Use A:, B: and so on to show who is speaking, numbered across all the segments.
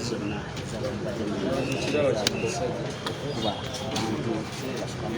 A: zonna ez'abadde mu kuba abantu basukamanja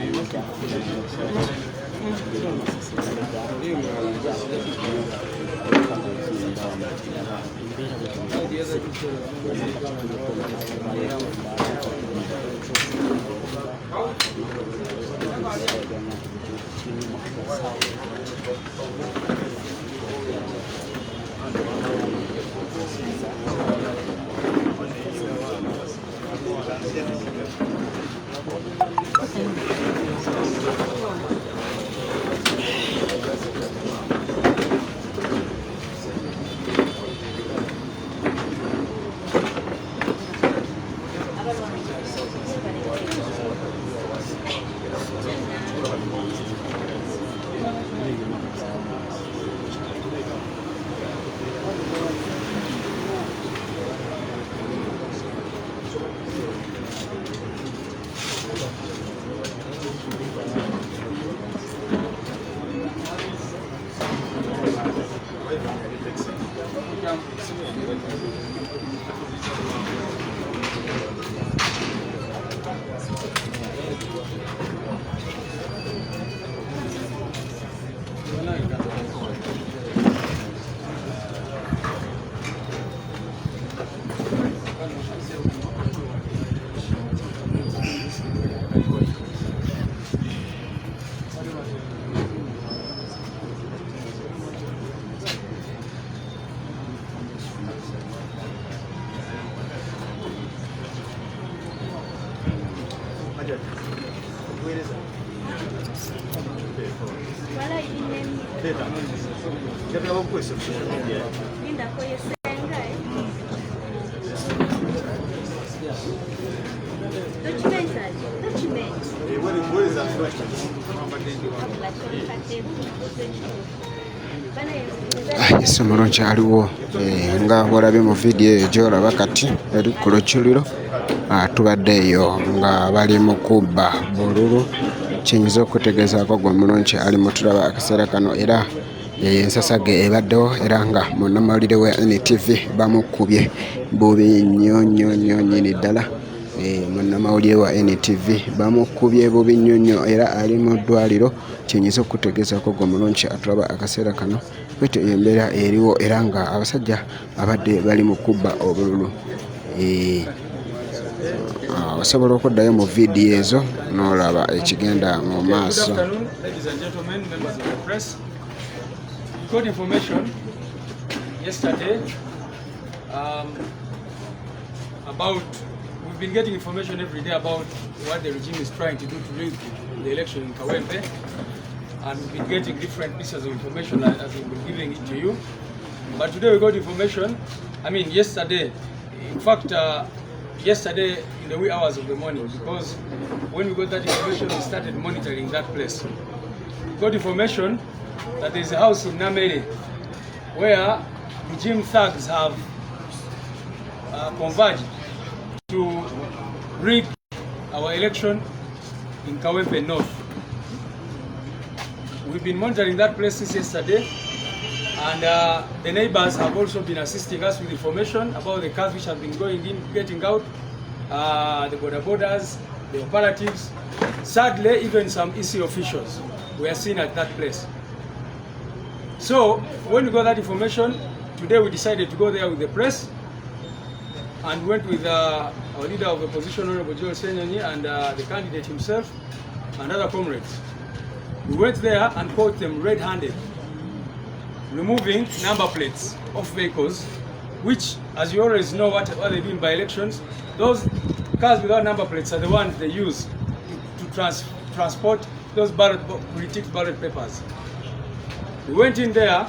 B: Essomero nkyaliwo nga bwolabye mu vidiyo eyo gy'olaba kati eri ku lukyuliro tubadde eyo nga bali mu kubba bululu kiyinza okutegeezaako gwe omulungi ali mu tulaba akaseera kano era yeyo ensasage ebaddewo era nga munnamawulire wa NTV bamukubye bubi nnyo nnyo nnyo nnyini ddala. Munnamawulire wa NTV bamukubye bubi nnyo nnyo era ali mu ddwaliro kiyinza okutegeezaako gwe omulungi atulaba akaseera kano bwetyo embeera eriwo era nga abasajja abadde bali mu kubba obululu. Osobola okuddayo mu vidiyo ezo n'olaba ekigenda mu maaso.
C: Got information yesterday about, we've been getting information every day about what the regime is trying to do to rig the election in Kawempe, and we've been getting different pieces of information as we've been giving it to you. But today we got information, yesterday, in fact, yesterday in the wee hours of the morning, because when we got that information we started monitoring that place. We got information that there is a house in Namere where regime thugs have converged to rig our election in Kawempe North. We've been monitoring that place since yesterday, and the neighbors have also been assisting us with information about the cars which have been going in, getting out, the borders, the operatives. Sadly, even some EC officials were seen at that place. So when we got that information, today we decided to go there with the press and went with our leader of the opposition, Honorable Joel Senyonyi, and the candidate himself and other comrades. We went there and caught them red-handed, removing number plates of vehicles, which, as you always know what they do in by-elections, those cars without number plates are the ones they use to transport those political ballot papers. We went in there,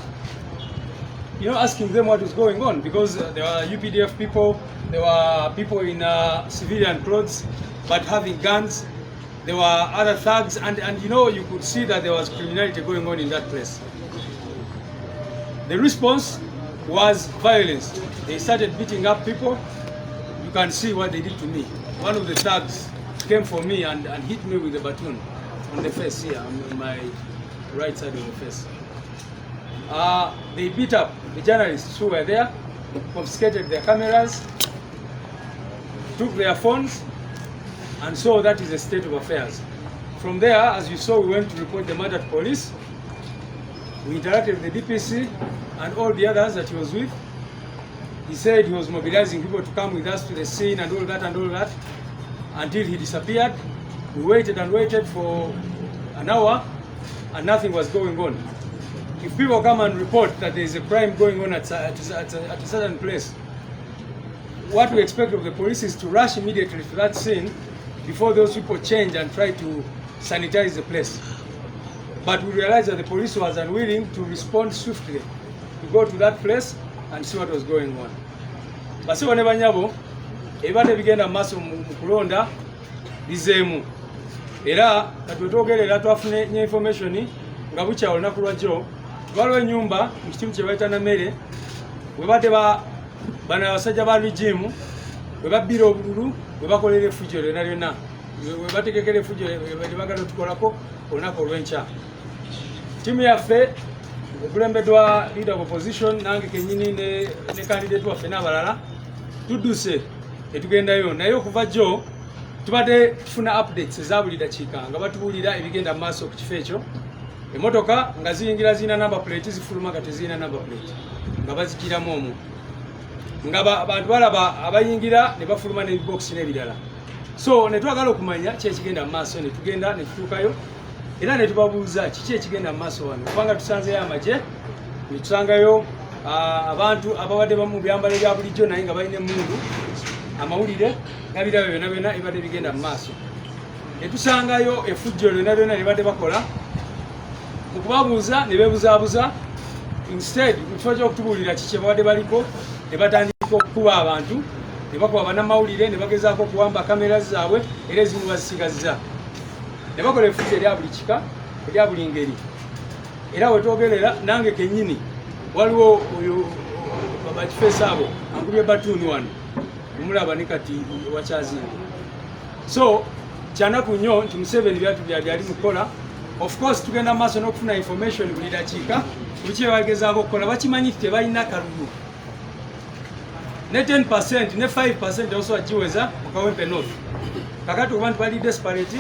C: asking them what was going on, because there were UPDF people, there were people in civilian clothes, but having guns. There were other thugs, and you could see that there was criminality going on in that place. The response was violence. They started beating up people. You can see what they did to me. One of the thugs came for me and hit me with a baton on the face here, on my right side of the face. They beat up the journalists who were there, confiscated their cameras, took their phones, and so that is the state of affairs. From there, as you saw, we went to report the matter to police. We interacted with the DPC and all the others that he was with. He said he was mobilizing people to come with us to the scene and all that until he disappeared. We waited and waited for an hour and nothing was going on. If people come and report that there is a crime going on at a certain place, what we expect of the police is to rush immediately to that scene before those people change and try to sanitize the place. But we realized that the police was unwilling to respond swiftly, to go to that place and see what was going on. Basiwa ne banyabo ebade bigenda maso mu kulonda bizemu. Era katwetogerera twafune nye information nga bucha olunaku lwajjo waliwo ennyumba mu kitundu kye bayita Namere we badde bana abasajja ba rigimu we babbira obululu we bakolera efujjo lyonna lyonna we bategekera efujjo we bagala tukolako olunaku olw'enkya. Timu yaffe okulembeddwa leader of opposition nange kenyini ne candidate waffe n'abalala tudduse etugendayo naye okuva jjo tubadde tufuna updates eza buli dakiika nga batubuulira ebigenda mu maaso ku kifo ekyo. Emotoka nga ziyingira zina number plate zifuluma nga tezirina number plate nga bazikiramu omwo nga abantu balaba abayingira ne bafuluma n'ebibox n'ebirala. So ne twagala okumanya ki ekigenda mu maaso ne tugenda ne tutuukayo era ne tubabuuza kiki ekigenda mu maaso wano kubanga tusanzeyo amagye ne tusangayo abantu ababadde mu byambalo bya bulijjo naye nga balina emmundu amawulire n'abirabo byonna byonna ebibadde bigenda mu maaso. Ne tusangayo efujjo lyonna lyonna ne badde bakola mu kubabuuza ne beebuzaabuza instead mu kifo ky'okutubuulira kiki kye babadde baliko ne batandika okukuba abantu ne bakuba bannamawulire ne bagezaako okuwamba kamera zaabwe era ezimu bazisigaziza ne bakola efujjo erya buli kika erya buli ngeri. Era wetwogerera nange kennyini waliwo oyo bakifeesi abo angubye batuuni wano omulaba ne kati wakyazinga. So kyanaku nnyo nti Museveni byali ali mukola. Of course tugenda maaso n'okufuna information buli dakiika ku kye bagezaako okukola. Bakimanyi nti tebalina kalulu ne 10% ne 5% also agiweza mu Kawempe North. Kakati okuba nti bali desperate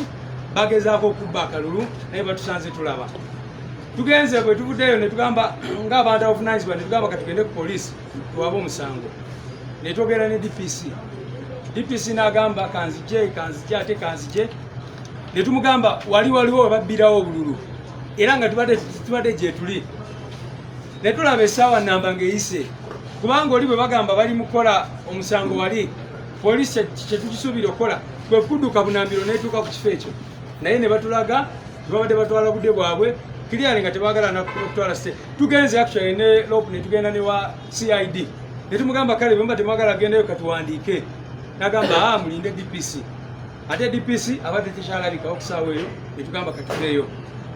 C: bagezaako okubba akalulu naye batusanze tulaba. Tugenze bwe tuvuddeyo ne tugamba ng'abantu abavunaanyizibwa ne tugamba katugende ku poliisi tuwabe omusango. Ne twogera ne DPC n'agamba kanzije ate kanzije. Ne tumugamba waliwo we babbirawo obululu era nga tubadde gye tuli. Ne tulaba essaawa nnamba ng'eyise kubanga oli bwe bagamba bali mukola omusango wali poliisi kye tukisuubira okukola kwe kudduka bunambiro n'etuuka ku kifo ekyo naye ne batulaga tebabadde batwala budde bwabwe clearly nga tebaagala nakutwala state. Tugenze actually ne lope ne tugenda ne wa CID ne tumugamba kale bwe mba temwagala agendeyo katuwandiike n'agamba mulinde DPC. Ate DPC abadde tekyalabika okusaawa eyo ne tugamba katuveeyo.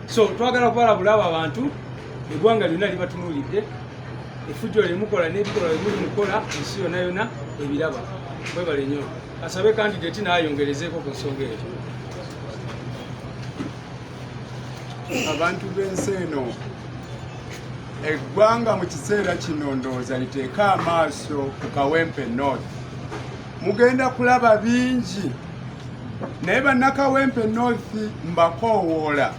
C: So twagala kubalabula abo abantu eggwanga lyonna libatunuulidde efujjo lyemukola n'ebikolwa bimuli mukola ensi yonna yonna ebiraba. Mwebale nnyo. Kasabe candidate n'ayongerezeeko ku nsonga eyo.
D: Abantu b'ensi eno eggwanga mu kiseera kino ndowooza liteeka amaaso ku Kawempe North. Mugenda kulaba bingi naye bannakawempe North mbakoowoola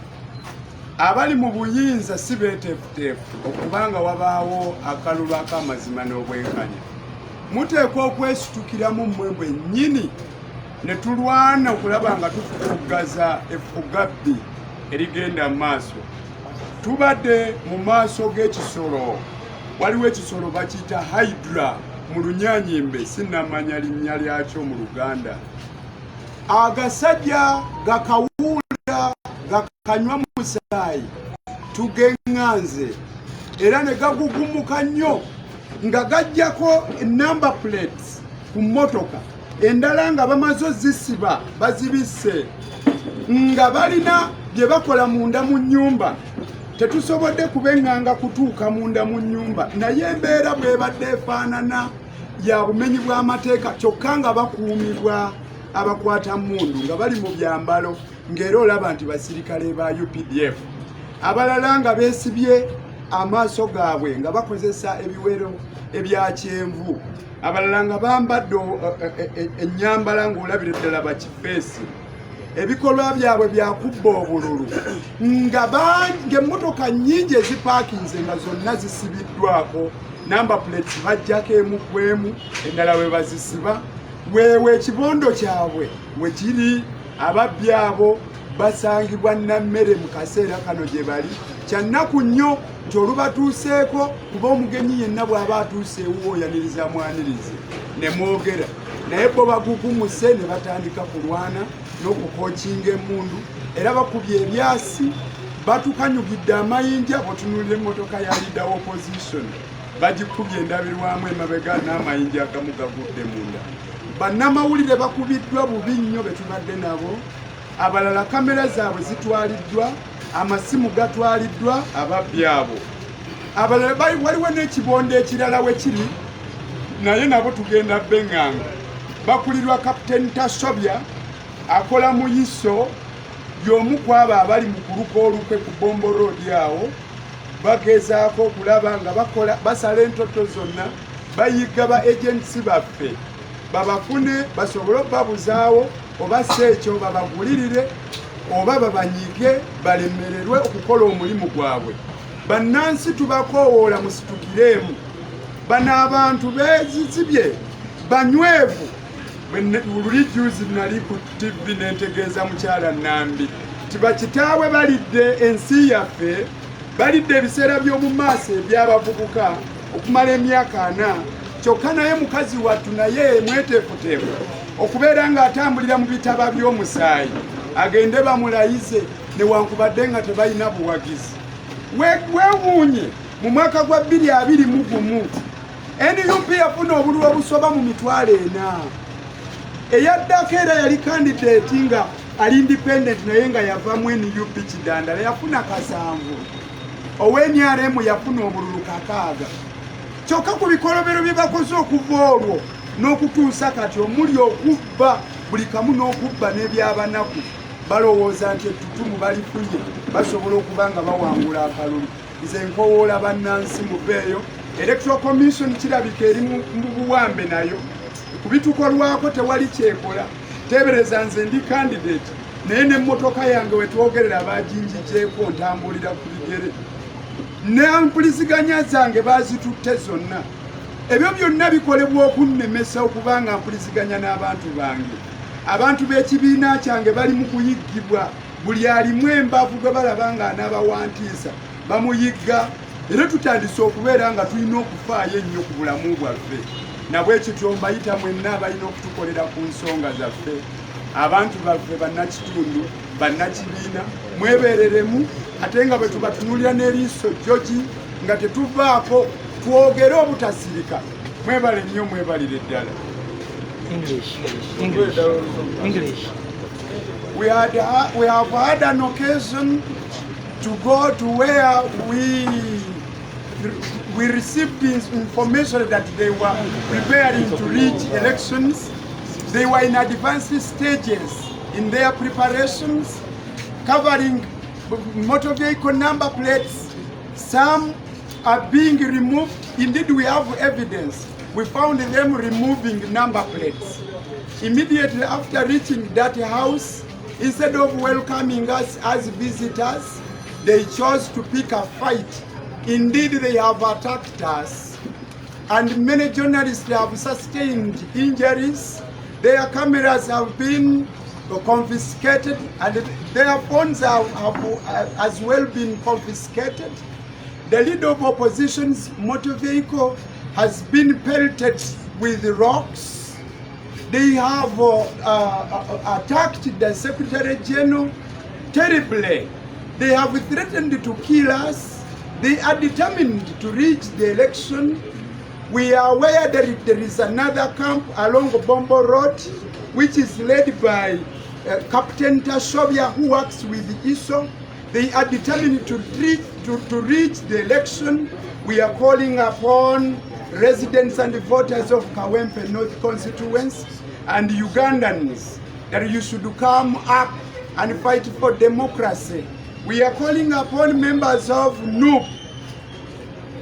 D: abali mu buyinza si beeteefuteefu okubanga wabaawo akalulu ak'amazima n'obwenkanya. Muteekwa okwesitukiramu mmwe bwennyini ne tulwana okulaba nga tufugaza effugabbi erigenda mu maaso. Tubadde mu maaso g'ekisolo, waliwo ekisolo bakiyita hydra mu Lunyanyimbe, sinnamanya linnya lyakyo mu Luganda. Agasajja gakawuula gakanywa musaayi tugeŋŋanze era ne gagugumuka nnyo nga gajjako number plates ku mmotoka endala nga bamaze ozisiba bazibisse nga balina bye bakola munda mu nnyumba. Tetusobodde kubeŋŋanga kutuuka munda mu nnyumba naye embeera bw'ebadde efaanana ya bumenyi bw'amateeka kyokka nga bakuumibwa abakwata mmundu nga bali mu byambalo ng'era olaba nti basirikale ba UPDF. Abalala nga beesibye amaaso gaabwe nga bakozesa ebiwero ebya kyenvu, abalala nga bambadde ennyambala ng'olabira ddala bakifeesi. Ebikolwa byabwe byakubba obululu ng'emmotoka nnyingi ezipaakinze nga zonna zisibiddwako namba plates bajjako emu ku emu, endala we bazisiba. Weewe ekibondo kyabwe we kiri, ababbi abo basangibwa nammere mu kaseera kano gye bali. Kyannaku nnyo nti olubatuuseeko, kuba omugenyi yenna bw'aba atuuseewo oyaniriza mwanirize ne mwogera, naye bo bagugumuse ne batandika kulwana n'okukookinga emmundu, era bakubye ebyasi, batukanyugidde amayinja. Botunulira emmotoka ya leader opposition bagikubye endabirwamu emabega n'amayinja agamu gagudde munda. Bannamawulire bakubiddwa bubi nnyo be tubadde nabo, abalala kamera zaabwe zitwaliddwa, amasimu gatwaliddwa ababbi abo. Abalala waliwo n'ekibondo ekirala we kiri, naye nabo tugenda benganga. Bakulirwa Kapiteni Tasobya, akola mu Yiso, y'omu ku abo abali mu kuluka olukwe ku Bombo Road awo. Bagezaako okulaba nga basala entoto zonna, bayiga ba agency baffe babafune, basobole okubabuzaawo oba si ekyo babagulirire oba babanyige balemererwe okukola omulimu gwabwe. Bannansi tubakoowoola musitukiremu. Bano abantu beezizibye banywevu. Luli juzi nali ku TV nentegeeza mukyala Nambi nti bakitaawe balidde ensi yaffe, balidde ebiseera by'omu maaso eby'abavubuka okumala emyaka 4, kyokka naye mukazi wattu naye mweteefuteefu okubeera ng'atambulira mu bitaba by'omusaayi, agende bamulayize newankubadde nga tebalina buwagizi. Weewuunye mu mwaka gwa 2021 NUP yafuna obululu obusoba mu mitwalo 4. Eyaddako era yali candidate nga ali independent naye nga yavamu NUP Kidandala yafuna 7. Owe-NRM yafuna obululu 6. Kyokka ku bikolobero bye bakoze okuva olwo n'okutuusa kati omuli okubba buli kamu n'okubba n'ebyabanaku, balowooza nti ettutumu balifunye basobola okuba nga bawangula akalulu. Nze nkowoola bannansi mubeeyo. Electoral Commission kirabika eri mu buwambe nayo, kubitukolwako tewali kyekola. Tebereza nze ndi candidate naye n'emmotoka yange wetwogerera baginjijeeko ntambulira ku bigere, n'empuliziganya zange bazitutte zonna. Ebyo byonna bikolebwa okunnemesa okuba nga mpuliziganya n'abantu bange. Abantu b'ekibiina kyange bali mu kuyiggibwa, buli alimu embavu gwe balaba nga anaabawantiisa bamuyigga. Era tutandise okubeera nga tulina okufaayo ennyo ku bulamu bwaffe. Nabwe kityo mbayita mwenna abalina okutukolera ku nsonga zaffe. Abantu baffe bannakitundu, bannakibiina, mwebeereremu ate nga bwe tubatunulira n'eriiso jjogi nga tetuvaako, twogere obutasirika. Mwebale nnyo, mwebalire ddala.
A: English.
D: We have had an occasion to go to where we received this information that they were preparing to reach elections. They were in advanced stages in their preparations, covering motor vehicle number plates. Some are being removed. Indeed, we have evidence. We found them removing number plates. Immediately after reaching that house, instead of welcoming us as visitors, they chose to pick a fight. Indeed, they have attacked us, and many journalists have sustained injuries. Their cameras have been confiscated, and their phones have as well been confiscated. The leader of opposition's motor vehicle has been pelted with rocks. They have attacked the Secretary General terribly. They have threatened to kill us. They are determined to reach the election. We are aware that there is another camp along Bombo Road, which is led by Captain Tasobya, who works with ISO. They are determined to reach the election. We are calling upon residents and voters of Kawempe North constituency and Ugandans that you should come up and fight for democracy. We are calling upon members of NUP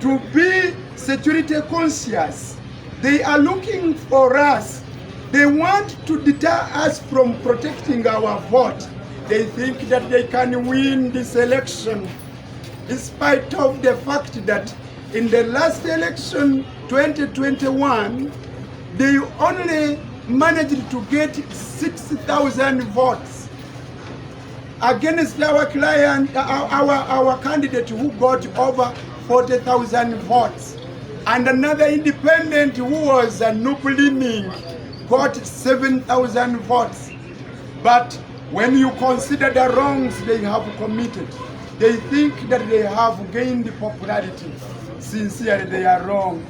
D: to be security conscious. They are looking for us. They want to deter us from protecting our vote. They think that they can win this election, in spite of the fact that in the last election, 2021, they only managed to get 6,000 votes against our client, our candidate who got over 40,000 votes. And another independent who was Nupuliming got 7,000 votes. But when you consider the wrongs they have committed, they think that they have gained popularity. Sincerely, they are wrong.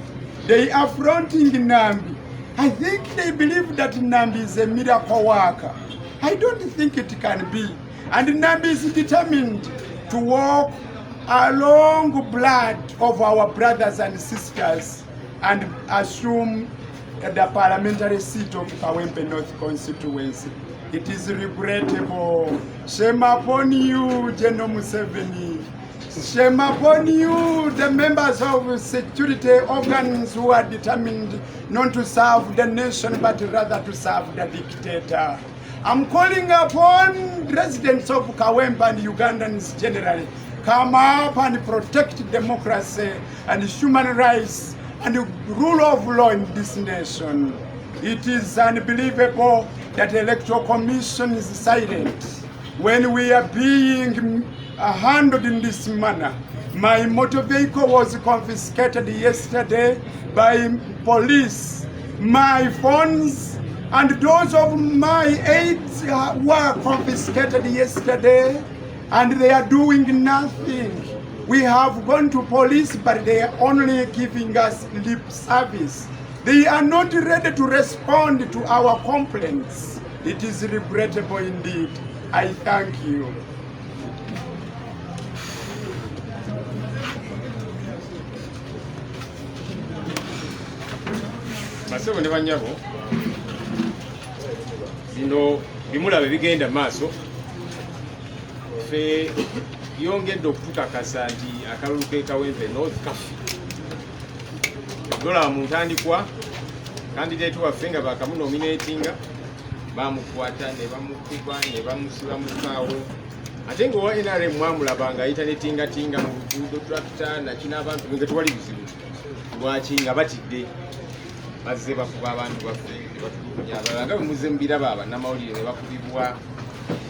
D: They are fronting Nambi. I think they believe that Nambi is a miracle worker. I don't think it can be. And Nambi is determined to walk along blood of our brothers and sisters and assume the parliamentary seat of Kawempe North constituency. It is regrettable. Shame upon you, General Museveni. Shame upon you, the members of security organs who are determined not to serve the nation but rather to serve the dictator. I'm calling upon residents of Kawempe and Ugandans generally, come up and protect democracy and human rights and the rule of law in this nation. It is unbelievable that the Electoral Commission is silent when we are being handled in this manner. My motor vehicle was confiscated yesterday by police. My phones and those of my aides were confiscated yesterday, and they are doing nothing. We have gone to police, but they are only giving us lip service. They are not ready to respond to our complaints. It is regrettable indeed. I thank you.
E: Masebo ne banyabo zino bimulabe bigenda maaso fe yongedde okutukakasa nti akalulu ke Kawempe North kafi dola mu ntandikwa candidate waffe nga bakamunominatinga bamukwata ne bamukuba ne bamusiba mu kaawo ate nga owa NRM mwamulabanga ayitanetingatinga mu luguudo tractor nakina abantu nga tewali buzibu lwaki nga batidde bazze bakuba abantu baffe batulukunya abalala nga bwe muzembira baba n'amawulire ne bakubibwa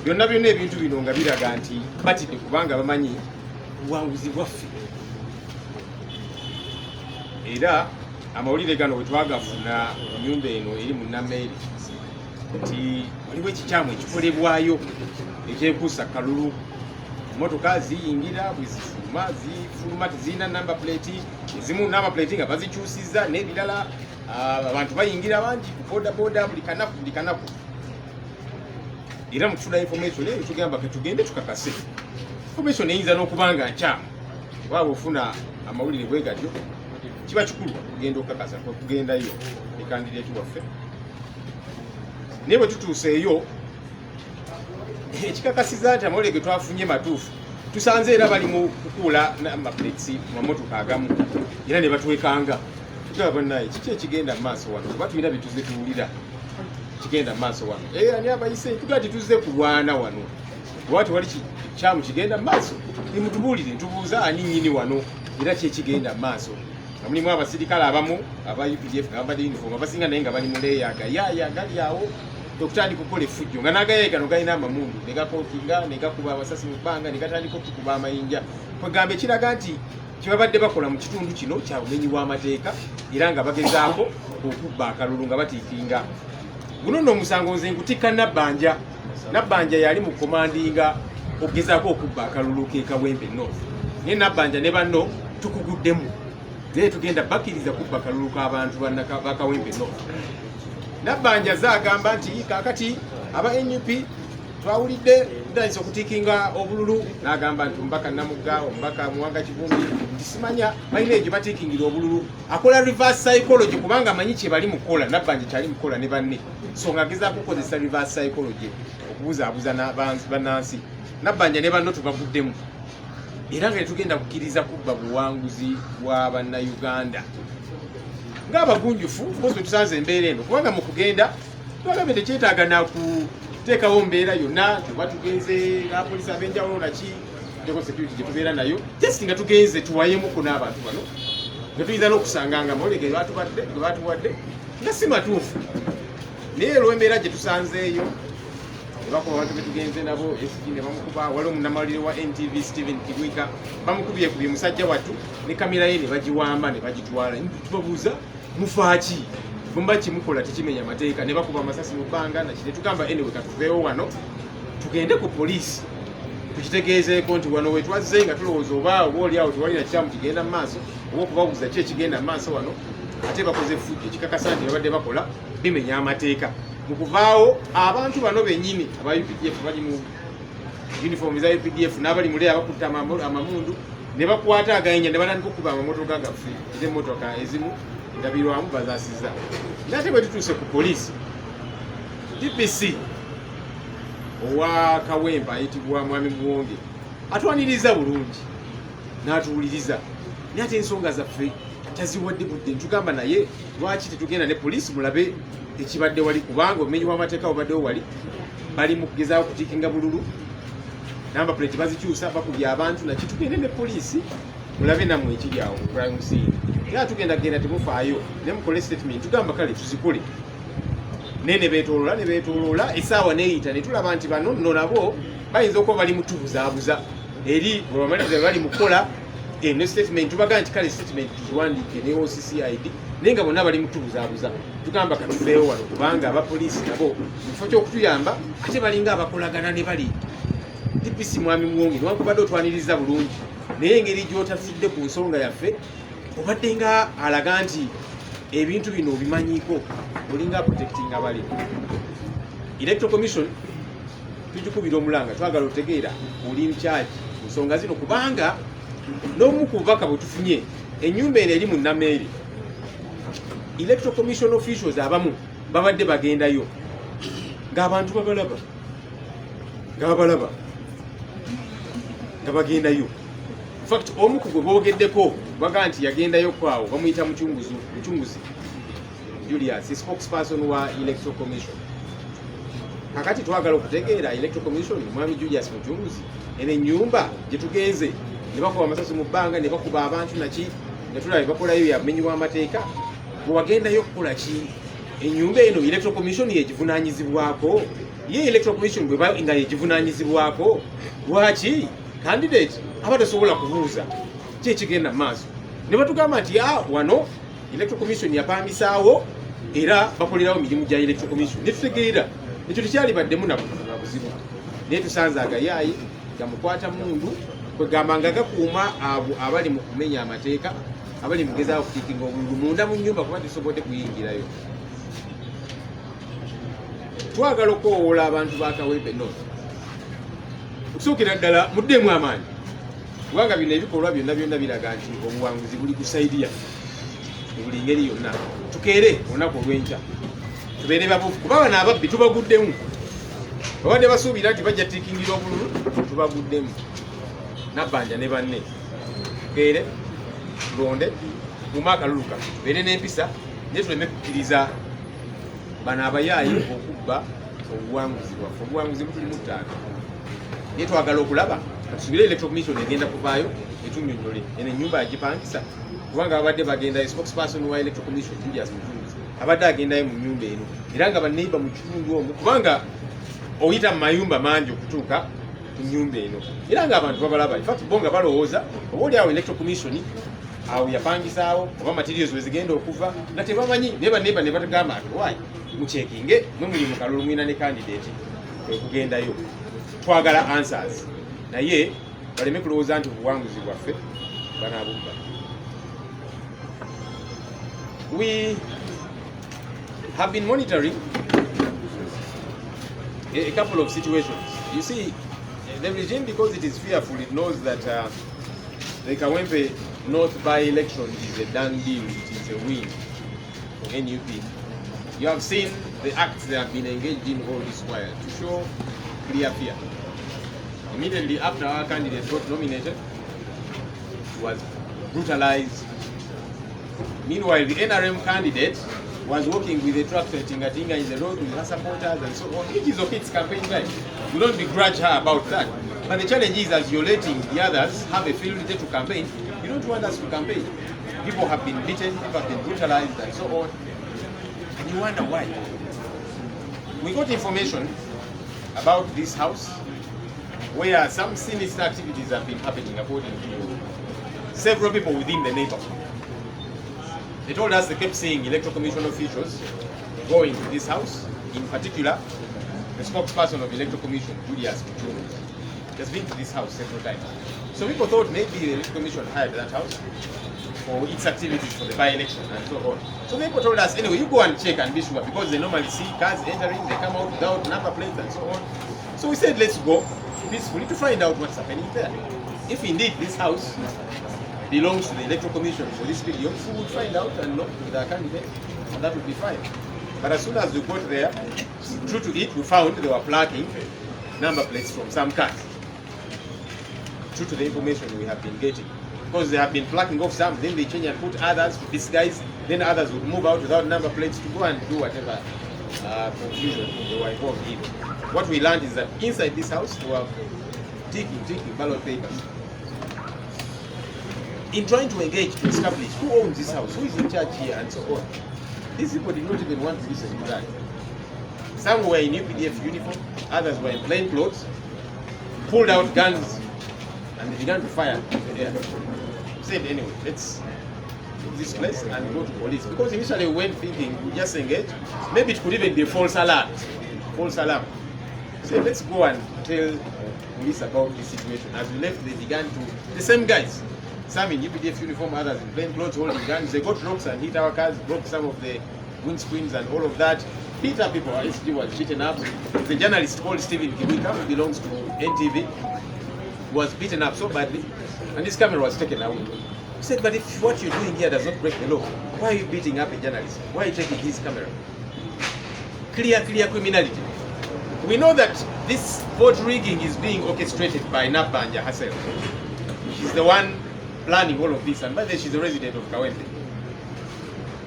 E: byonna byonna ebintu bino nga biraga nti batidde kubanga bamanyi buwanguzi bwaffe era amawulire gano bwe twagafuna mu nnyumba eno eri mu Nammeeri nti waliwo ekikyamu ekikolebwayo ekyekuusa kalulu motoka ziyingira bwe zifuluma tezirina namba plate ezimu namba plate nga bazikyusiza n'ebirala abantu bayingira bangi ku bodaboda buli kanaku era mu kufuna information eyo tugamba ketugende tukakase information eyinza n'okubanga nkyamu waba ofuna amawulire bwe gatyo kiba kikulu kugenda okukakasa kugendayo ne candidate waffe naye bwe tutuuseeyo ekikakasiza nti amawulire ge twafunye matuufu tusanze era bali mu kukuula amaplates mu mamotoka agamu era ne batwekanga tugamba bannaye kiki ekigenda mu maaso wano kuba tulina bituze tuwulira kigenda mu maaso wano ani abayise tugaa tituzze kulwana wano kuba tewali kikyamu kigenda mu maaso nimutubuulire ntubuuza ani nnyini wano era kyekigenda mu maaso nga mulimu abasirikale abamu aba UPDF nga bambadde uniform abasinga naye nga bali mu leeyaga yaaya gali awo okutandika okukola effujjo nga n'agayayi gano galina amamundu ne gakookinga ne gakuba abasasi mu bbanga ne gatandika okukuba amayinja kwegamba ekiraga nti kyebabadde bakola mu kitundu kino kya bumenyi bw'amateeka era nga bagezaako okubba akalulu nga batiikinga guno nno omusango nze nkutikka Nabbanja yali mu komandinga okugezaako okubba akalulu ke Kawempe North naye Nabbanja ne banno tukuguddemu naye tugenda bakkiriza kubba akalulu k'abantu ba Kawempe North. Nabbanja zaagamba nti kaakati aba NUP twawulidde ndayisa okutiikinga obululu n'agamba nti omubaka Namugga omubaka Muwanga Kivumbi nti simanya balina egyo batiikingira obululu akola reverse psychology kubanga amanyi kye bali mukola Nabbanja kyali mukola ne banne so ng'agezaako okukozesa reverse psychology okubuzaabuza bannansi Nabbanja ne banno tubavuddemu era nga tetugenda kukkiriza kubba buwanguzi bwa bannayuganda ng'abagunjufu kozi tusanze embeera eno kubanga mu kugenda twagambye tekyetaaga nakuteekawo mbeera yonna tuba tugenze apolisi ab'enjawulo naki security gye tubeera nayo just nga tugenze tuwayemuko n'abantu bano nga tuyinza n'okusanga nga mawulire ge batuwadde nga si matuufu naye olw'embeera gye tusanzeeyo nebakuba abantu betugenze nabo SG ne bamukuba wali omunnamawulire wa NTV Stephen Kibwika bamukubyekubye musajja wattu ne kamera ye ne bagiwamba ne bagitwala tubabuuza mufaaki bumba kimukola tekimenya amateeka ne bakuba amasasi mu bbanga nakine tugamba anyway katuveewo wano tugende ku poliisi tukitegeezeeko nti wano wetwazze nga tulowooza oba obaoliawo tewalina kikyamu kigenda mu maaso oba okubabuuza ki ekigenda mu maaso wano ate bakoze fujjo ekikakasa nti babadde bakola bimenya amateeka mu kuvaawo abantu bano bennyini aba UPDF bali mu uniform za UPDF n'abali mule abakutte amamundu ne bakwata agayenya ne batandika okuba amamotoka gaffe ez'emmotoka ezimu ndabirwamu bazaasiza nate bwe tutuuse ku poliisi DPC owa Kawemba ayitibwa Mwami Muwonge atwaniriza bulungi n'atuwuliriza naye ate ensonga zaffe taziwadde budde ntugamba naye lwaki tetugenda ne poliisi mulabe ekibadde wali kubanga obumenyi bw'amateeka bubaddewo wali bali mu kugezaawo kutiikinga bululu namba plate bazikyusa bakubye abantu naki tugende ne poliisi mulabe nammwe ekiri awo ku crime scene era tugenda temufaayo ne mukole statement tugamba kale tuzikole naye ne beetooloola essaawa neeyita ne tulaba nti bano nno nabo bayinza okuba bali mutubuzaabuza eri bwe bamaliriza bali mukola ne statement tubaga nti kale statement tuziwandiike ne OCCID naye nga bonna bali mutubuzaabuza tugamba katufeewo wano kubanga abapoliisi nabo mu kifo ky'okutuyamba ate balinga abakolagana ne bali DPC Mwami Muwonge newankubadde otwaniriza bulungi naye engeri gy'otafudde ku nsonga yaffe obadde nga alaga nti ebintu bino obimanyiiko olinga protecting abali Electoral Commission tugikubira omulanga twagala otegeera oli mkyaki ku nsonga zino kubanga n'omu ku bubaka bwe tufunye ennyumba eno eri mu Nameeri Electoral Commission officials abamu babadde bagendayo ng'abantu babalaba nga bagendayo fact omu ku gwe boogeddeko baga nti yagendayo kwawo bamuyita mucunguzi Julius spokesperson wa Electoral Commission kakati twagala okutegeera Electoral Commission Mwami Julius Mucunguzi ene ennyumba gye tugenze ne bakuba amasasi mu bbanga ne bakuba abantu naki ne tulaba bakolayo yamenyi w'amateeka bwe wagendayo okukola ki ennyumba eno Electoral Commission yegivunaanyizibwako ye Electoral Commission bwe nga yegivunaanyizibwako lwaki candidate aba tasobola kubuuza ki ekigenda mu maaso ne batugamba nti wano Electoral Commission yapangisaawo era bakolerawo mirimu gya Electoral Commission ne tutegeera ekyo tekyalibaddemu na buzibu naye tusanze agayaayi gamukwata mundu kwegamba nga gakuuma abo abali mu kumenya amateeka abali mugezaawo okutiikinga obululu munda mu nnyumba kuba tusobodde kuyingirayo twagala okwowoola abantu ba Kawempe North okusookera ddala muddemu amaanyi kubanga bino ebikolwa byonna biraga nti obuwanguzi buli ku sayidi yaffe buli ngeri yonna tukeere olunaku olw'enkya tubeere babuufu kuba bano ababbi tubaguddemu babadde basuubira nti bajja tiikingira obululu tubaguddemu Nabbanja ne banne tukeere tulonde mu akaluluka tubeere n'empisa naye tuleme kukkiriza bano abayaayi okubba obuwanguzi bwaffe obuwanguzi butulimu ttaano naye twagala okulaba katusubire Electoral Commission egenda kuvaayo etunnyonnyole eno ennyumba yagipangisa kubanga babadde bagenda spokesperson wa Electoral Commission Julius Mucunguzi abadde agendayo mu nnyumba eno era nga banneiba mu kitundu omwo kubanga oyita mu mayumba mangi okutuuka ku nnyumba eno era nga abantu babalaba infact bo nga balowooza oba oli awo Electoral Commission awo yapangisaawo oba materials wezigenda okuva nga tebamanyi naye banneiba ne batagamba ati waayi mucekinge mwe muli mu kalulu mwina ne candidate kwekugendayo twagala answers naye baleme kulowooza nti obuwanguzi bwaffe banaabubba. We have been monitoring a couple of situations. You see, the regime, because it is fearful, it knows that the Kawempe North by-election is a done deal, it is a win for NUP. You have seen the acts they have been engaged in all this while to show clear fear. Immediately after our candidate got nominated, was brutalized. Meanwhile, the NRM candidate was working with a tractor tinga-tinga in the road with her supporters and so on. It is okay, it's campaign time. We don't begrudge her about that. But the challenge is, as you're letting the others have a field day to campaign, you don't want us to campaign. People have been beaten, people have been brutalized and so on. And you wonder why. We got information about this house where some sinister activities have been happening according to several people within the neighborhood. They told us they kept seeing Electoral Commission officials going to this house, in particular, the spokesperson of the Electoral Commission, Julius Muchungu, has been to this house several times. So people thought maybe the Electoral Commission hired that house for its activities for the by-election and so on. So people told us, anyway, you go and check and be sure, because they normally see cars entering, they come out without number plates and so on. So we said, let's go peacefully to find out what's happening there. If indeed this house belongs to the Electoral Commission for this period, we would find out and look with our candidate, and that would be fine. But as soon as we got there, true to it, we found they were plugging number plates from some cars. True to the information we have been getting. Because they have been plucking off some, then they change and put others to disguise, then others would move out without number plates to go and do whatever confusion they were involved in. What we learned is that inside this house, they were taking ballot papers. In trying to engage to establish who owns this house, who is in charge here, and so on. These people did not even want to listen to that. Some were in UPDF uniform, others were in plain clothes, pulled out guns, and they began to fire in the air. Said, anyway, let's leave this place and go to police. Because initially we went thinking, we just engage, maybe it could even be a false alarm. False alarm. So let's go and tell police about this situation. As we left, they began to, the same guys, some in UPDF uniform, others in plain clothes holding guns. They got rocks and hit our cars, broke some of the windscreens and all of that. Hit up people. SG was beaten up. The journalist called Stephen Kiwika, who belongs to NTV, was beaten up so badly, and his camera was taken away. He said, but if what you're doing here does not break the law, why are you beating up a journalist? Why are you taking his camera? Clear criminality. We know that this vote rigging is being orchestrated by Nabanja herself. She's the one planning all of this, and by the way, she's a resident of Kawempe.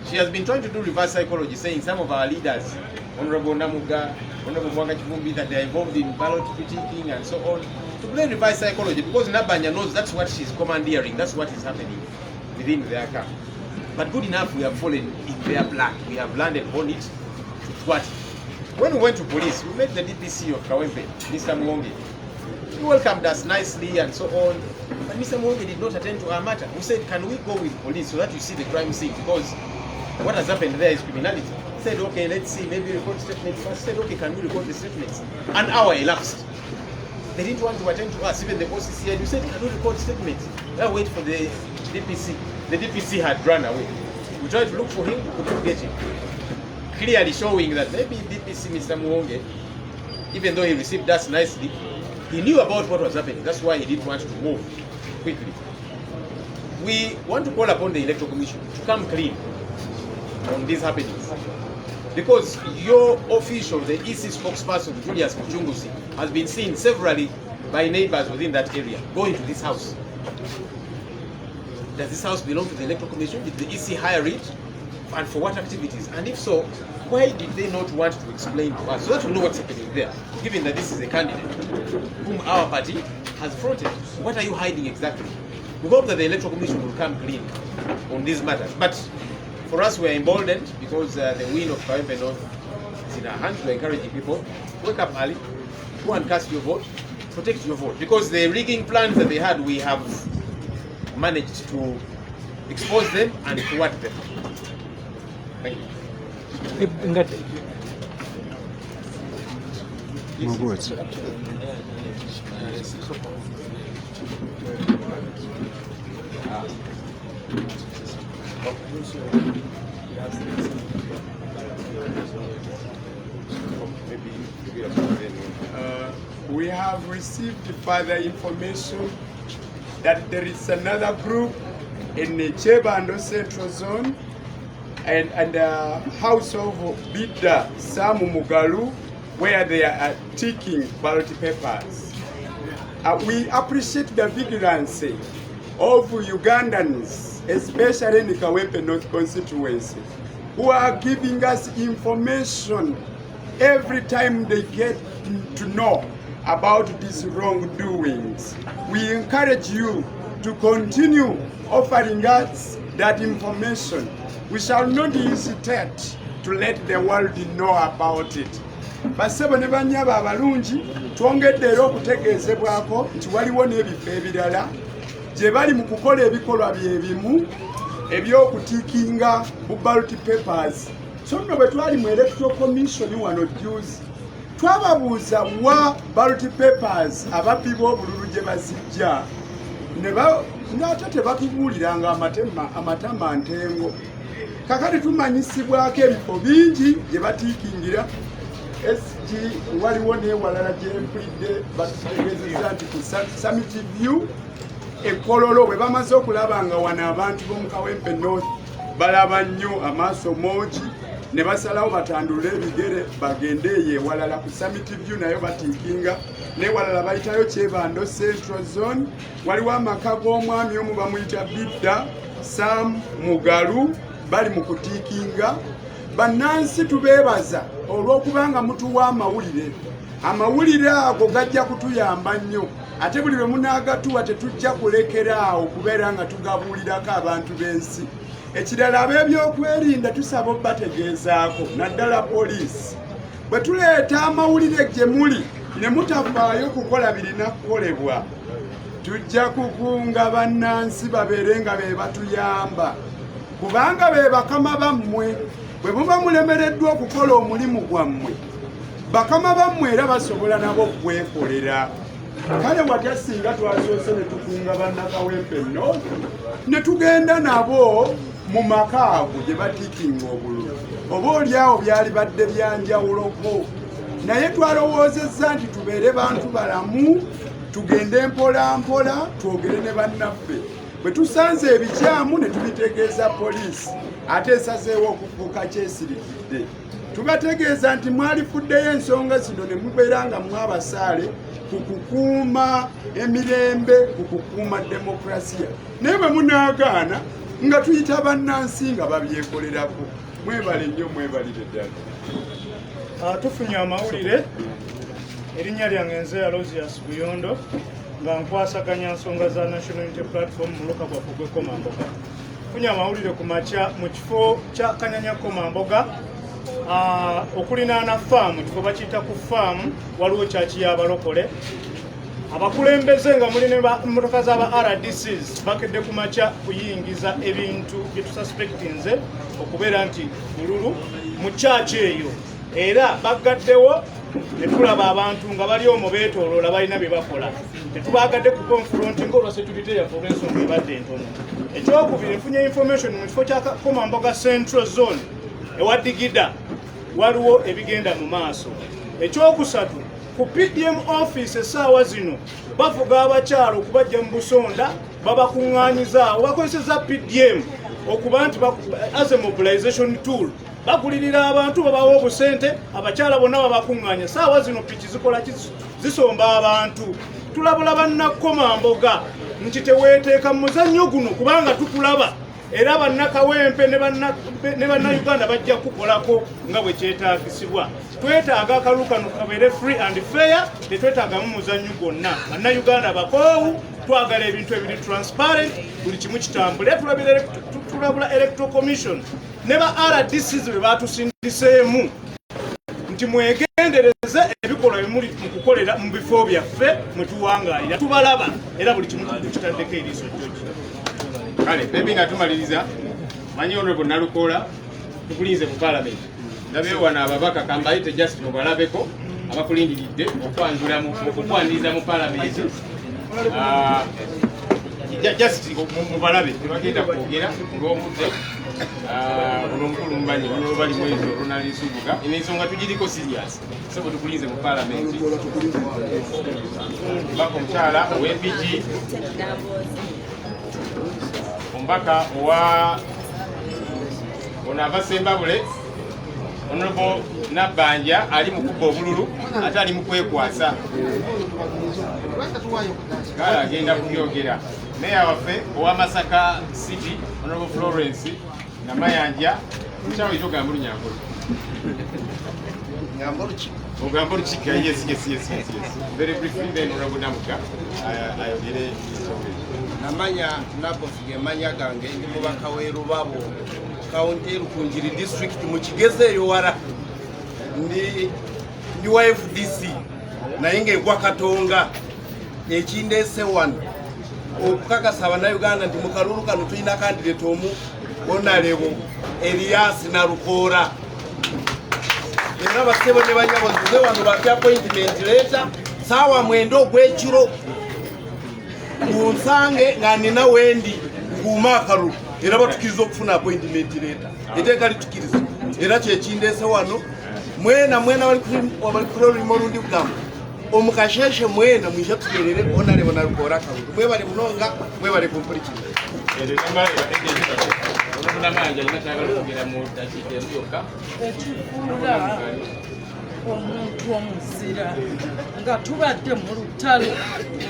E: She has been trying to do reverse psychology, saying some of our leaders, Honorable Namuga, Honorable Mwanga Chivumbi, that they are involved in ballot critiquing and so on, to play reverse psychology, because Nabanja knows that's what she's commandeering, that's what is happening within their camp. But good enough, we have fallen in their plan. We have landed on it. What? When we went to police, we met the DPC of Kawempe, Mr. Mwonge. He welcomed us nicely and so on. But Mr. Mwonge did not attend to our matter. We said, can we go with police so that you see the crime scene? Because what has happened there is criminality. He said, okay, let's see, maybe record statements first. Said, okay, can we record the statements? An hour elapsed. They didn't want to attend to us, even the OCC. And we said, can we record statements? Let's wait for the DPC. The DPC had run away. We tried to look for him, we couldn't get him. Clearly showing that maybe DPC, Mr. Mwonge, even though he received us nicely, he knew about what was happening. That's why he didn't want to move quickly. We want to call upon the Electoral Commission to come clean on these happenings. Because your official, the EC spokesperson, Julius Muchungu, has been seen severally by neighbors within that area going to this house. Does this house belong to the Electoral Commission? Did the EC hire it? And for what activities? And if so, why did they not want to explain to us so that we know what's happening there, given that this is a candidate whom our party has fronted? What are you hiding exactly? We hope that the Electoral Commission will come clean on these matters. But for us, we are emboldened because the win of Kawempe North is in our hands. We are encouraging people, wake up early, go and cast your vote, protect your vote. Because the rigging plans that they had, we have managed to expose them and thwart them. Thank you.
D: We have received further information that there is another group in the Chebando Central Zone and the house of Bida Samu Mugalu, where they are taking ballot papers. We appreciate the vigilance of Ugandans, especially in Kawempe North constituency, who are giving us information every time they get to know about these wrongdoings. We encourage you to continue offering us that information. We shall not hesitate to let the world know about it. Basebo ne banyaba abalungi twongedde era okutegeezebwako nti waliwo n'ebifo ebirala gye bali mu kukola ebikolwa byebimu eby'okutiikinga bu ballot papers. So nno bwe twali mu electoral commission wano juzi twababuuza wa ballot papers ababbi b'obululu gye bazijja ng'ate tebatubuuliranga amatama ntengo. Kakati tumanyisibwako ebifo bingi gye batiikingira. SG waliwo n'ewalala gye mpulidde batutegeezezza nti ku Summit View Ekololo bwe bamaze okulaba nga wano abantu b'omu Kawempe North balaba nnyo amaaso moogi ne basalawo batandule ebigere bagende eyo ewalala ku Summit View nayo batiikinga, n'ewalala bayitayo Kyebando Central Zone. Waliwo amaka g'omwami omu bamuyita Bidda Sam Mugalu bali mu kutiikinga. Bannansi tubeebaza olw'okubanga mutuwa amawulire. Amawulire ago gajja kutuyamba nnyo, ate buli lwe munaagatuwa tetujja kulekeraawo okubeera nga tugabuulirako abantu b'ensi. Ekirala ab'ebyokwerinda tusaba obbategeezaako, naddala poliisi. Bwe tuleeta amawulire gye muli ne mutafaayo kukola birina kukolebwa, tujja kukunga bannansi babeere nga be batuyamba, kubanga be bakama bammwe. Bwe muba mulemereddwa okukola omulimu gwammwe, bakama bammwe era basobola nabo okwekolera. Kale watya singa twasoose ne tukunga bannakawempe North ne tugenda nabo mu maka ago gye batiikinga obululu, oba oliawo byali badde byanjawuloko, naye twalowoozezza nti tubeere bantu balamu, tugende mpola mpola twogere ne bannaffe. Bwe tusanze ebikyamu ne tubitegeeza poliisi, ate esazeewo okufuuka kyesirikidde. Tubategeeza nti mwalifuddeyo ensonga zino ne mubeera nga mwabasaale ku kukuuma emirembe, ku kukuuma demokrasiya. Naye bwe munaagaana nga tuyita bannansi nga babyekolerako. Mwebale nnyo, mwebalire ddala.
F: Tufunye amawulire. Erinnya lyange nze Aloysius Buyondo nga nkwasaganya nsonga za National Unity Platform mu luka bwaffe gw'e Komamboga. Tufunye amawulire ku makya mu kifo kya Kanyanya Komamboga okulinaana faamu, kifo bakiyita ku faamu, waliwo kyaki y'abalokole. Abakulembeze nga muli n'emmotoka z'aba RDCs bakedde ku makya kuyingiza ebintu bye tususpectinze okubeera nti bululu mu kyaki eyo, era bagaddewo ne tulaba abantu nga bali omwo beetooloola balina bye bakola. Tetubagadde ku confronting olwa security yaffe olw'ensonga ebadde entono. Ekyokubiri, nfunye information mu kifo kya Komamboga Central Zone ewa Digida waliwo ebigenda mu maaso. Ekyokusatu, ku PDM office essaawa zino bavuga abakyalo okubajja mu Busonda, babakuŋŋaanyizaawo, bakozeseza PDM okuba nti as a mobilization tool bakulirira abantu babawa obusente, abakyala bonna babakuŋŋaanya. Saawa zino piki zikola zisomba abantu. Tulabula bannakomamboga nti teweeteeka mu muzannyo guno kubanga tukulaba, era bannakawempe ne bannayuganda bajja kukolako nga bwe kyetaagisibwa. Twetaaga akalulu kano kabeere free and fair, tetwetaagamu muzannyo gwonna. Bannayuganda bakoowu, twagala ebintu ebiri transparent, buli kimu kitambule. Tulabula electoral commission ne ba RDCs be batusindiseemu nti mwegendereze ebikolwa bimuli mu kukolera mu bifo byaffe mwe tuwangaalira. Tubalaba era buli kimu tukitaddeko eriiso jjoji.
E: Kale, bebi nga tumaliriza, manyi Honorable Nalukoola, tukulinze mu Parliament. Ndabeyo wano ababaka kambayite just mubalabeko abakulindiridde okwaniriza mu Parliament. Just mubalabe tebagenda kwogera olw'obudde. Ono omukulu mubanyi bano bali mwezi olunaalisubuga n'ensonga tugiriko serious, so tukulinze mu Parliament. Mbaka omukyala ow'empigi, ombaka owa ono Abasembabule, Honorable Nabbanja ali mu kubba obululu ate ali mu kwekwasa. Kale agenda kubyogera. Meya waffe owa Masaka City Honorable Florence Namayanja mukyawe kyogamba Lunyangolo ogamba Lukiga yes very briefly then Honorable Namuga ayogere
G: namanya nabofige manya gange ndi mubaka w'Erubabo county Rukunjiri district mu Kigezeyo wara ndi wa FDC nainge gwa Katonga ekindese wano okukakasa Bannayuganda nti mu kalulu kano tulina candidate omu Honorable Elias Narukora era basebo ne banyabozi wano bapya appointment letter sawa mwendo ogw'ekiro kunsange nga nina wendi kumakalu era batukiriza okufuna appointment letter eteeka litukiriza era kyekindese wano mwena wali kulolimo olundi kugamba omukasheshe mwena mwisha tugerere Honorable Narukora kalulu mwebale munonga mwebale kumpuliki
H: ekifuula omuntu omuzira nga tubadde mu lutalo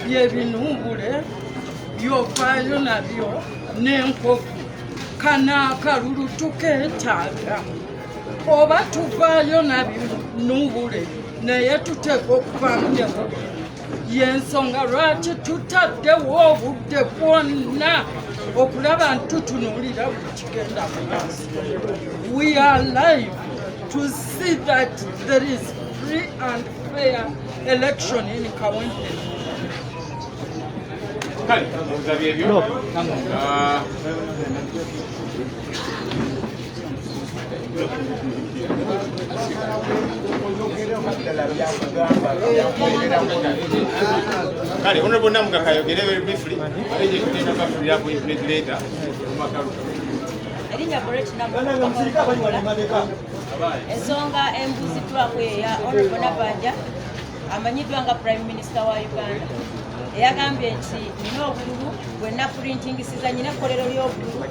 H: byebinuubule byovaayo nabyo n'enkofu kanaakalulu tukeetaaga oba tuvaayo nabinuubule naye tuteeka okuvaamu nebubi yensonga lwaki tutaddewo obudde bwonna okulaba nti tutunuulira buli kigenda mu maaso. We are live to see that there is free and fair election in Kawempe.
E: Kale Honorable Namuga kayogere very briefly aleje kutenda bafuli yako later
I: Elinya Boret Namuga ensonga embuzi twakweya Honorable Nabanja amanyidwa nga Prime Minister wa Uganda eyagambye nti nina obululu bwenna printingisiza nyina ekkolero ly'obululu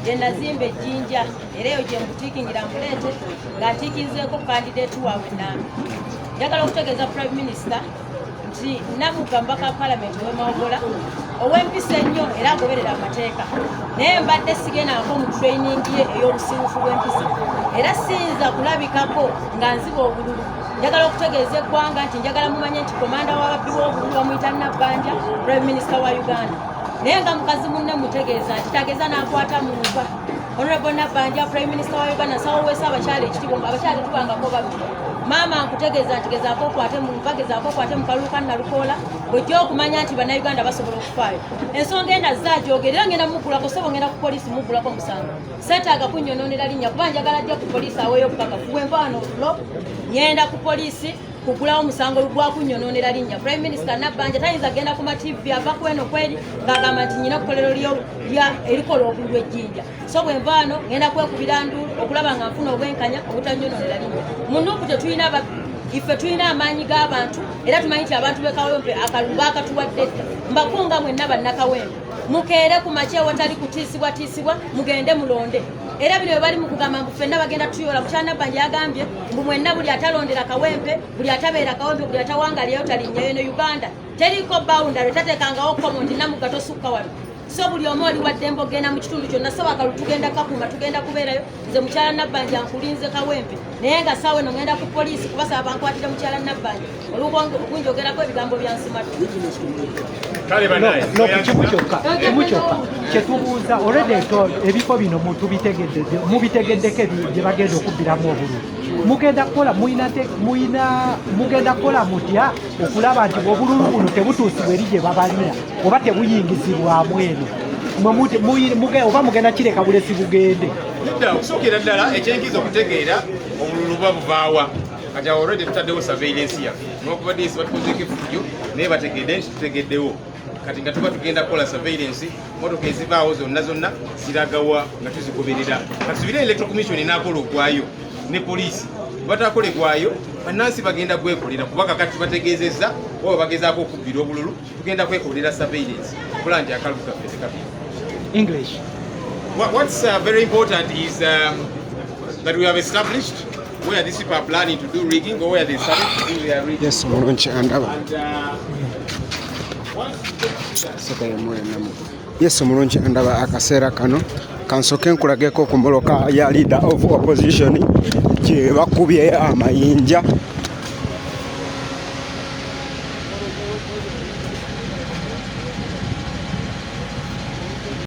I: yenazimba ejjinja era eyo gye mbutiikingira mbuleete ng'atiikinzeeko candidate waabwe Nambi. Njagala okutegeeza Prime Minister nti Namuga mbaka Parliament w'Emawogola ow'empisa ennyo era agoberera amateeka naye mbadde sigendako mu training ye ey'obusirufu bw'empisa era siyinza kulabikako nga nziba obululu. Njagala okutegeeza eggwanga nti njagala mumanye nti komanda w'ababbi b'obululu bamuyita Nabanja Prime Minister wa Uganda naye nga mukazi munne mutegeeza nti tageza n'akwata mu nva. Honorable Nabanja Prime Minister wa Uganda sawoweesa abakyala ekitiibwa abakyala tubangako babiri maama nkutegeeza nti gezaako okwate mu nva gezaako okwate mu kalulu ka Narukoola bw'ojja okumanya nti Bannayuganda basobola okufaayo. Ensonga enda zaagyogera era ngenda muggulako sobo ngenda ku poliisi muggulako musango seetaaga kunnyonoonera linnya kuba njagala ddya ku poliisi aweeyo obukakafu bwenvaano otulo ngenda ku poliisi kugulawo musango gwa kunnyonoonera linnya. Prime Minister Nabanja tayinza genda ku mativi ava kweno kweri ng'agamba nti nyina okkolero erikola obululu ejjinja so bwe nvaano ngenda kwekubira nduulu okulaba nga nfuna obwenkanya obutannyonoonera linnya. Munuupu tetulina ife tulina amaanyi g'abantu era tumanyi nti abantu b'e Kawempe akalulu baakatuwadde dda. Mbakunga mwenna bannakawempe mukeere ku makya watali kutiisibwatiisibwa mugende mulonde era bino bali mu kugamba mbu ffenna bagenda tuyola. Mukyala Nabanja yagambye mbu mwenna buli atalondera Kawempe buli atabeera Kawempe buli atawangalirayo talinnyayo ne Uganda teriko boundary tateekangawo komo nti Namuga tosukka wano so buli omu oli waddembe ogenda mu kitundu kyonna so akalulu tugenda kakuma tugenda kubeerayo. Nze mukyala Nabanja nkulinze Kawempe naye nga saawe no ngenda ku poliisi kubasaba bankwatire mukyala Nabanja olw'okunjogerako ebigambo bya nsimatu.
J: Kimu kyokka kyetubuuza olweddeeto ebifo bino mubitegeddeko bye bagenda okubbiramu obululu mugenda kukola mutya okulaba nti obululu buno tebutuusibwa eri gye babalira oba tebuyingizibwamu eno oba mugenda kireka bulesi bugende.
E: Okusookera ddala ekyenkiza okutegeera obululu babuvaawa kati awo already tutaddewo surveillance yaffe n'okubadde esi batukozeeko effujjo naye bategedde nti tutegeddewo kati nga tuba tugenda kukola surveillance motoka ezibaawo zonna ziragawa nga tuzigoberera. Kati subira electoral commission enaakola ogwayo ne poliisi batakola egwayo bannansi bagenda kwekolera kubanga kati tubategeezezza oba bagezaako okubbira obululu tugenda kwekolera surveillance okola nti akalulu kaffe tekabira.
J: English.
E: What's very important is that we have established where these people are planning to do rigging or where they started to do their rigging.
B: Yes, Mulunchi and Yes, omulungi ndaba akaseera kano kansoke nkulageko ku moloka ya leader of opposition gye bakubye amayinja